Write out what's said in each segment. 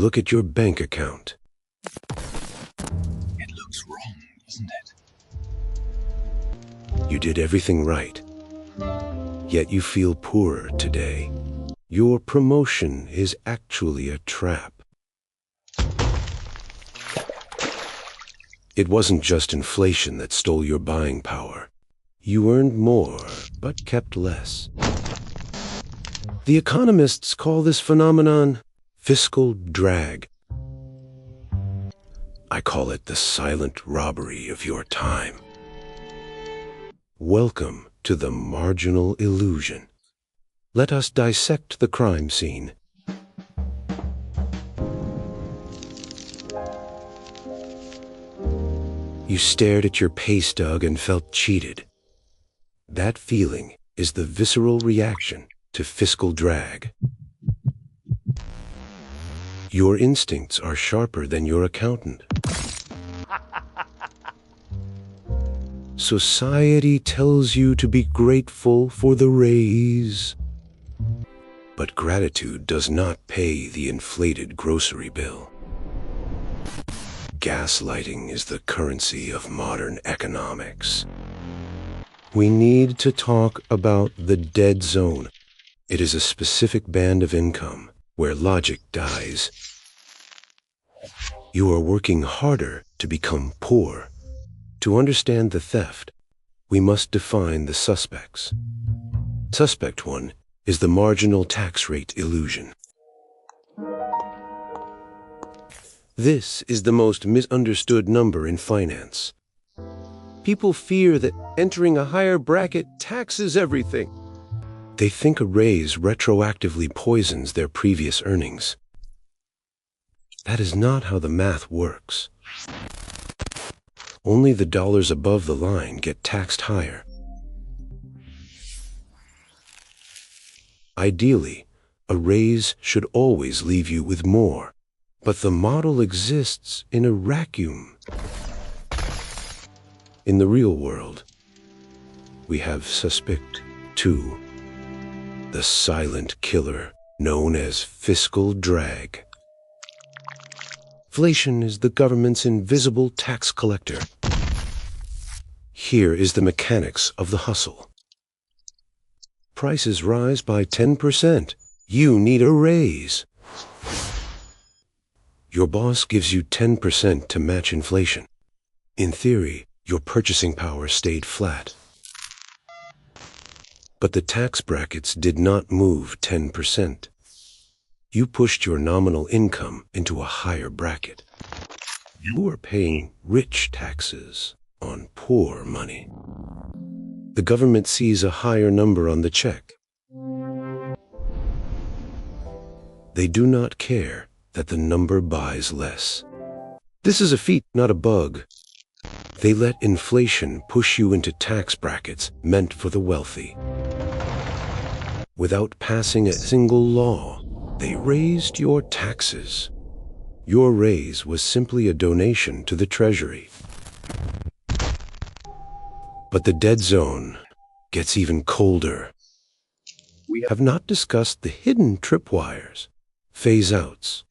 look at your bank account. It looks wrong, doesn't it? You did everything right, yet you feel poorer today. Your promotion is actually a trap. It wasn't just inflation that stole your buying power. You earned more, but kept less. The economists call this phenomenon fiscal drag. I call it the silent robbery of your time. Welcome to the marginal illusion. Let us dissect the crime scene. You stared at your pay stub and felt cheated. That feeling is the visceral reaction to fiscal drag. Your instincts are sharper than your accountant. Society tells you to be grateful for the raise. But gratitude does not pay the inflated grocery bill. Gaslighting is the currency of modern economics. We need to talk about the dead zone. It is a specific band of income where logic dies. You are working harder to become poor. To understand the theft, we must define the suspects. Suspect 1 is the marginal tax rate illusion. This is the most misunderstood number in finance. People fear that entering a higher bracket taxes everything. They think a raise retroactively poisons their previous earnings. That is not how the math works. Only the dollars above the line get taxed higher. Ideally, a raise should always leave you with more, but the model exists in a vacuum. In the real world, we have suspect 2, the silent killer known as fiscal drag. Inflation is the government's invisible tax collector. Here is the mechanics of the hustle. Prices rise by 10%. You need a raise. Your boss gives you 10% to match inflation. In theory, your purchasing power stayed flat. But the tax brackets did not move 10%. You pushed your nominal income into a higher bracket. You are paying rich taxes on poor money. The government sees a higher number on the check. They do not care that the number buys less. This is a feat, not a bug. They let inflation push you into tax brackets meant for the wealthy. Without passing a single law, they raised your taxes. Your raise was simply a donation to the Treasury. But the dead zone gets even colder. We have not discussed the hidden tripwires, phase-outs.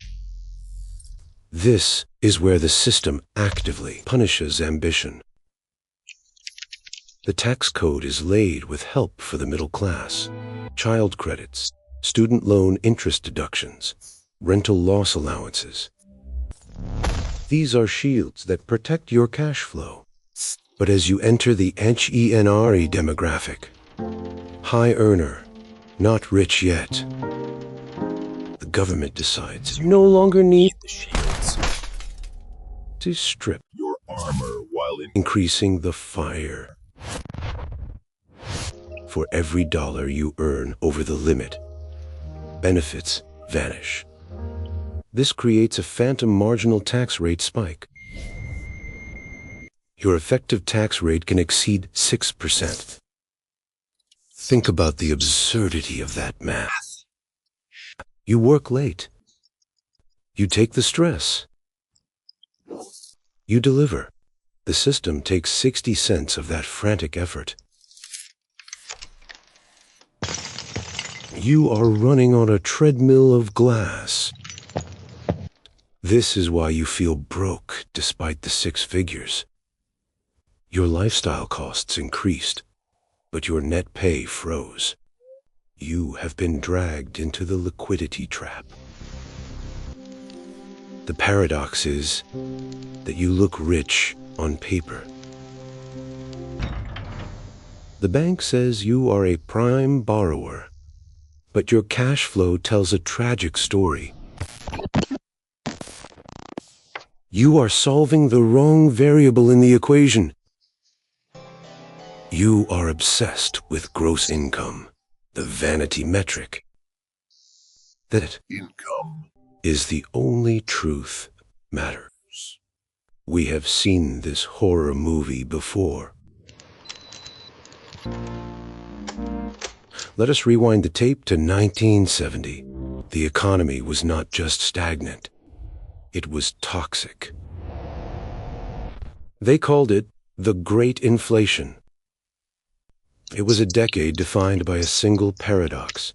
This is where the system actively punishes ambition. The tax code is laid with help for the middle class, child credits, student loan interest deductions, rental loss allowances. These are shields that protect your cash flow. But as you enter the HENRE demographic, high earner, not rich yet, the government decides you no longer need the shields to strip Your armor while increasing the fire. For every dollar you earn over the limit, benefits vanish. This creates a phantom marginal tax rate spike. Your effective tax rate can exceed 6%. Think about the absurdity of that math. You work late. You take the stress. You deliver. The system takes 60 cents of that frantic effort. You are running on a treadmill of glass. This is why you feel broke despite the 6 figures. Your lifestyle costs increased, but your net pay froze. You have been dragged into the liquidity trap. The paradox is that you look rich on paper. The bank says you are a prime borrower, but your cash flow tells a tragic story. You are solving the wrong variable in the equation. You are obsessed with gross income, the vanity metric. That Income. is the only truth matters. We have seen this horror movie before. Let us rewind the tape to 1970. The economy was not just stagnant, it was toxic. They called it the Great Inflation. It was a decade defined by a single paradox.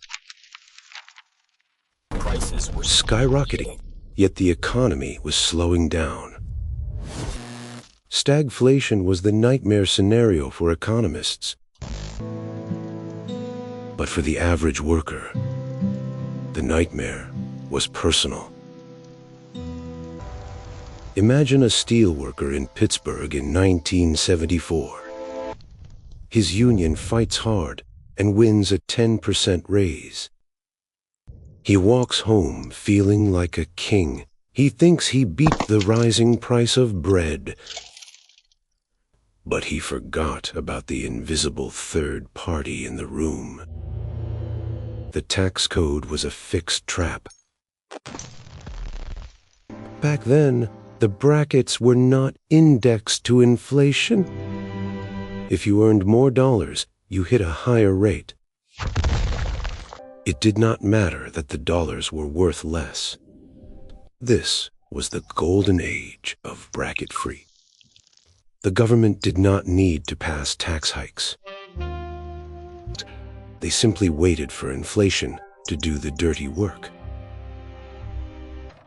Prices were Skyrocketing, yet the economy was slowing down. Stagflation was the nightmare scenario for economists. But for the average worker, the nightmare was personal. Imagine a steel worker in Pittsburgh in 1974. His union fights hard and wins a 10% raise. He walks home feeling like a king. He thinks he beat the rising price of bread. But he forgot about the invisible third party in the room. The tax code was a fixed trap. Back then, the brackets were not indexed to inflation. If you earned more dollars, you hit a higher rate. It did not matter that the dollars were worth less. This was the golden age of bracket-free. The government did not need to pass tax hikes. They simply waited for inflation to do the dirty work.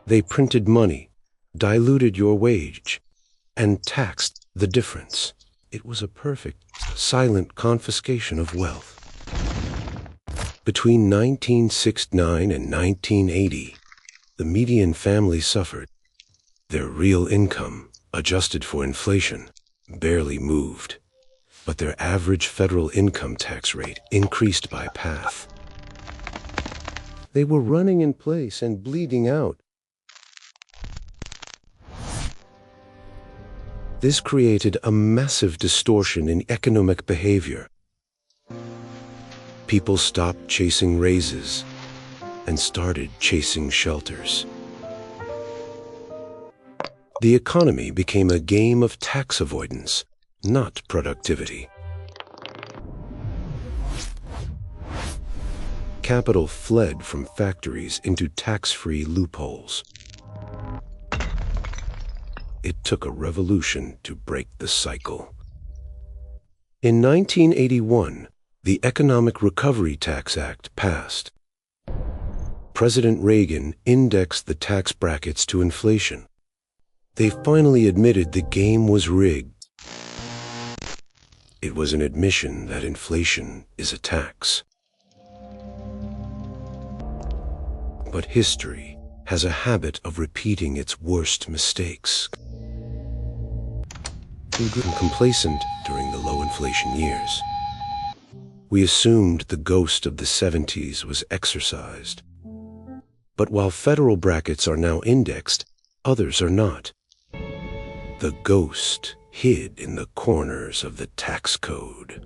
They printed money, diluted your wage, and taxed the difference. It was a perfect, silent confiscation of wealth. Between 1969 and 1980, the median family suffered. Their real income, adjusted for inflation, barely moved, but their average federal income tax rate increased by half. They were running in place and bleeding out. This created a massive distortion in economic behavior. People stopped chasing raises and started chasing shelters. The economy became a game of tax avoidance, not productivity. Capital fled from factories into tax-free loopholes. It took a revolution to break the cycle. In 1981, the Economic Recovery Tax Act passed. President Reagan indexed the tax brackets to inflation. They finally admitted the game was rigged. It was an admission that inflation is a tax. But history has a habit of repeating its worst mistakes. We grew complacent during the low inflation years. We assumed the ghost of the 70s was exorcised. But while federal brackets are now indexed, others are not. The ghost hid in the corners of the tax code.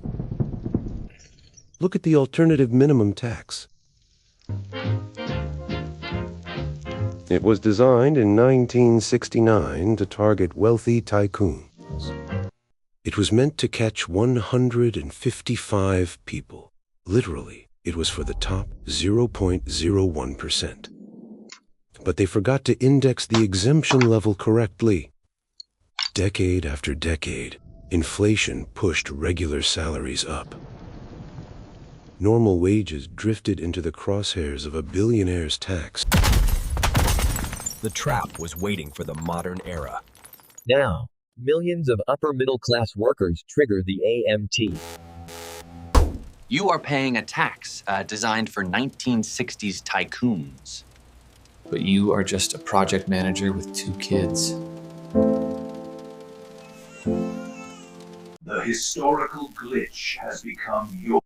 Look at the alternative minimum tax. It was designed in 1969 to target wealthy tycoons. It was meant to catch 155 people. Literally, it was for the top 0.01%. But they forgot to index the exemption level correctly. Decade after decade, inflation pushed regular salaries up. Normal wages drifted into the crosshairs of a billionaire's tax. The trap was waiting for the modern era. Now, millions of upper-middle-class workers trigger the AMT. You are paying a tax designed for 1960s tycoons. But you are just a project manager with 2 kids. The historical glitch has become your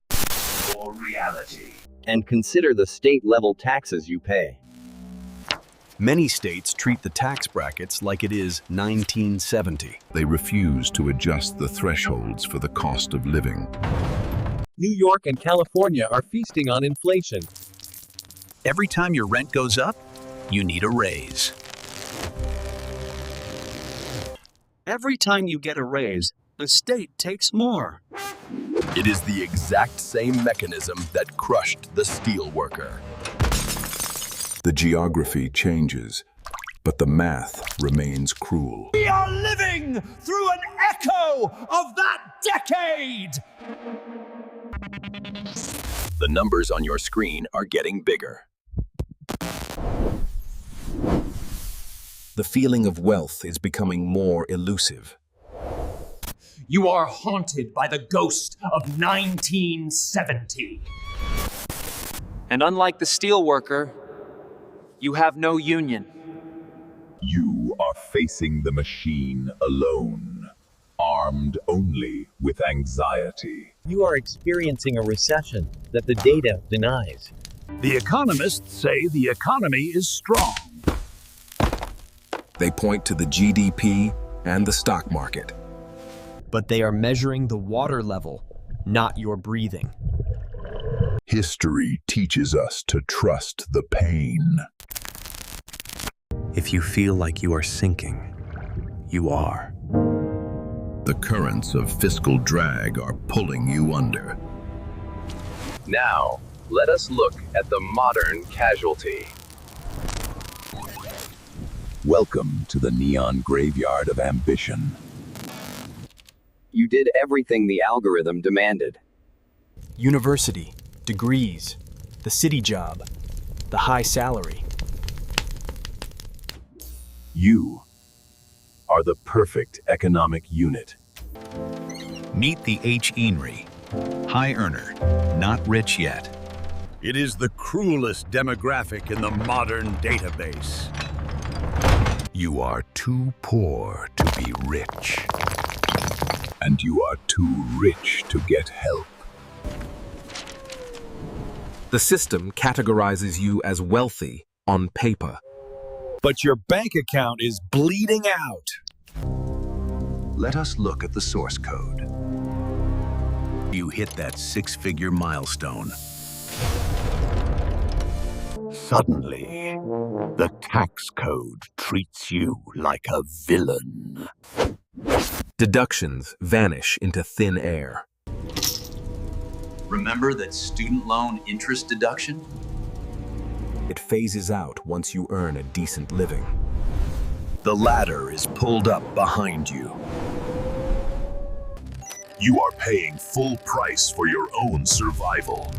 reality. And consider the state-level taxes you pay. Many states treat the tax brackets like it is 1970. They refuse to adjust the thresholds for the cost of living. New York and California are feasting on inflation. Every time your rent goes up, you need a raise. Every time you get a raise, the state takes more. It is the exact same mechanism that crushed the steelworker. The geography changes, but the math remains cruel. We are living through an echo of that decade! The numbers on your screen are getting bigger. The feeling of wealth is becoming more elusive. You are haunted by the ghost of 1970. And unlike the steelworker, you have no union. You are facing the machine alone, armed only with anxiety. You are experiencing a recession that the data denies. The economists say the economy is strong. They point to the GDP and the stock market. But they are measuring the water level, not your breathing. History teaches us to trust the pain. If you feel like you are sinking, you are. The currents of fiscal drag are pulling you under. Now, let us look at the modern casualty. Welcome to the neon graveyard of ambition. You did everything the algorithm demanded. University, degrees, the city job, the high salary. You are the perfect economic unit. Meet the H-Enry, high earner, not rich yet. It is the cruelest demographic in the modern database. You are too poor to be rich. And you are too rich to get help. The system categorizes you as wealthy on paper. But your bank account is bleeding out. Let us look at the source code. You hit that 6-figure milestone. Suddenly, the tax code treats you like a villain. Deductions vanish into thin air. Remember that student loan interest deduction? It phases out once you earn a decent living. The ladder is pulled up behind you. You are paying full price for your own survival.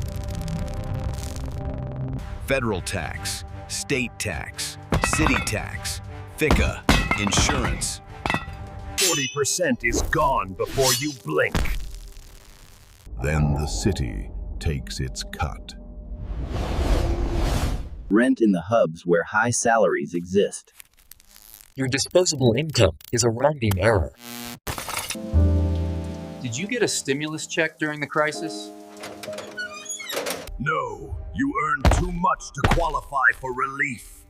Federal tax, state tax, city tax, FICA, insurance. 40% is gone before you blink. Then the city takes its cut. Rent in the hubs where high salaries exist. Your disposable income is a rounding error. Did you get a stimulus check during the crisis? No, you earned too much to qualify for relief.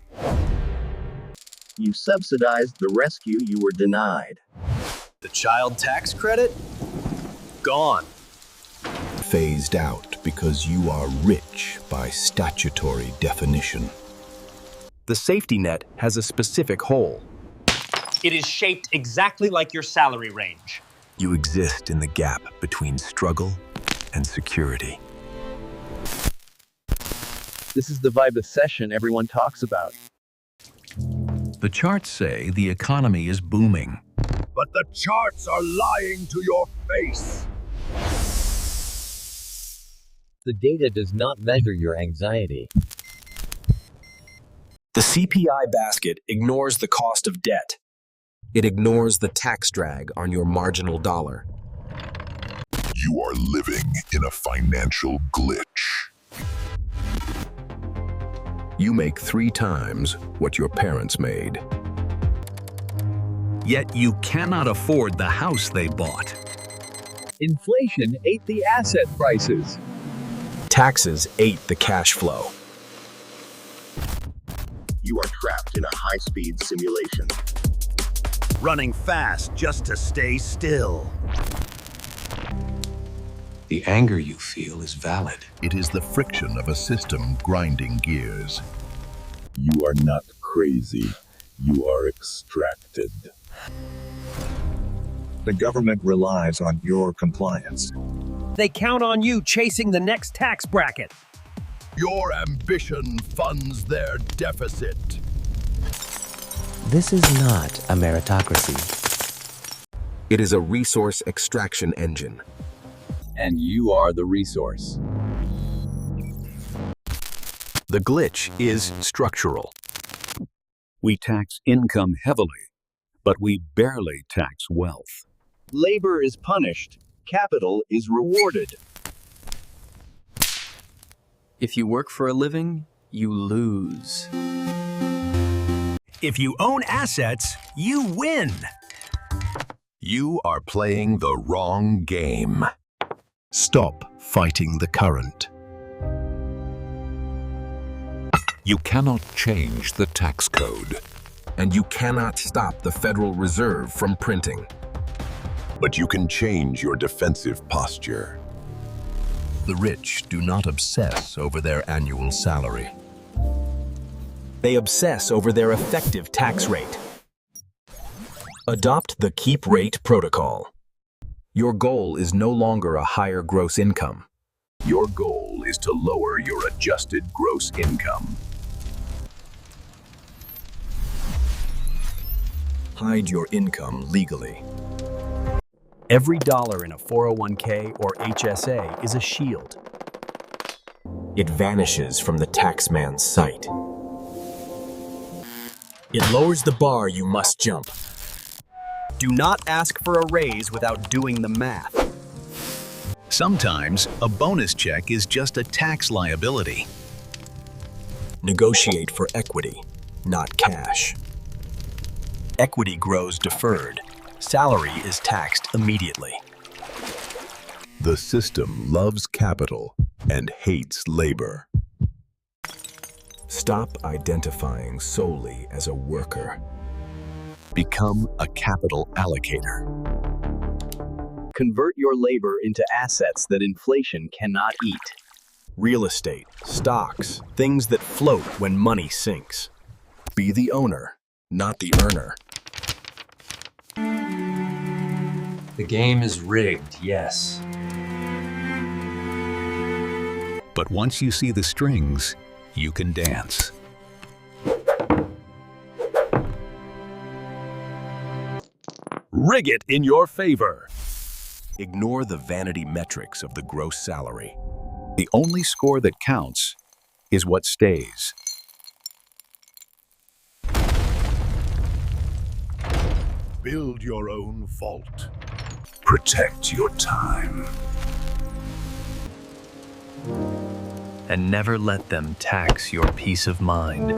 You subsidized the rescue you were denied. The child tax credit? Gone. Phased out because you are rich by statutory definition. The safety net has a specific hole. It is shaped exactly like your salary range. You exist in the gap between struggle and security. This is the vibe of session everyone talks about. The charts say the economy is booming. But the charts are lying to your face. The data does not measure your anxiety. The The CPI basket ignores the cost of debt. It ignores the tax drag on your marginal dollar. You are living in a financial glitch. You make 3 times what your parents made. Yet you cannot afford the house they bought. Inflation ate the asset prices. Taxes ate the cash flow. You are trapped in a high-speed simulation. Running fast just to stay still. The anger you feel is valid. It is the friction of a system grinding gears. You are not crazy. You are extracted. The government relies on your compliance. They count on you chasing the next tax bracket. Your ambition funds their deficit. This is not a meritocracy. It is a resource extraction engine. And you are the resource. The glitch is structural. We tax income heavily, but we barely tax wealth. Labor is punished. Capital is rewarded. If you work for a living, you lose. If you own assets, you win. You are playing the wrong game. Stop fighting the current. You cannot change the tax code. And you cannot stop the Federal Reserve from printing. But you can change your defensive posture. The rich do not obsess over their annual salary. They obsess over their effective tax rate. Adopt the Keep Rate protocol. Your goal is no longer a higher gross income. Your goal is to lower your adjusted gross income. Hide your income legally. Every dollar in a 401k or HSA is a shield. It vanishes from the taxman's sight. It lowers the bar you must jump. Do not ask for a raise without doing the math. Sometimes a bonus check is just a tax liability. Negotiate for equity, not cash. Equity grows deferred. Salary is taxed immediately. The system loves capital and hates labor. Stop identifying solely as a worker. Become a capital allocator. Convert your labor into assets that inflation cannot eat. Real estate, stocks, things that float when money sinks. Be the owner, not the earner. The game is rigged, yes. But once you see the strings, you can dance. Rig it in your favor. Ignore the vanity metrics of the gross salary. The only score that counts is what stays. Build your own vault. Protect your time. And never let them tax your peace of mind.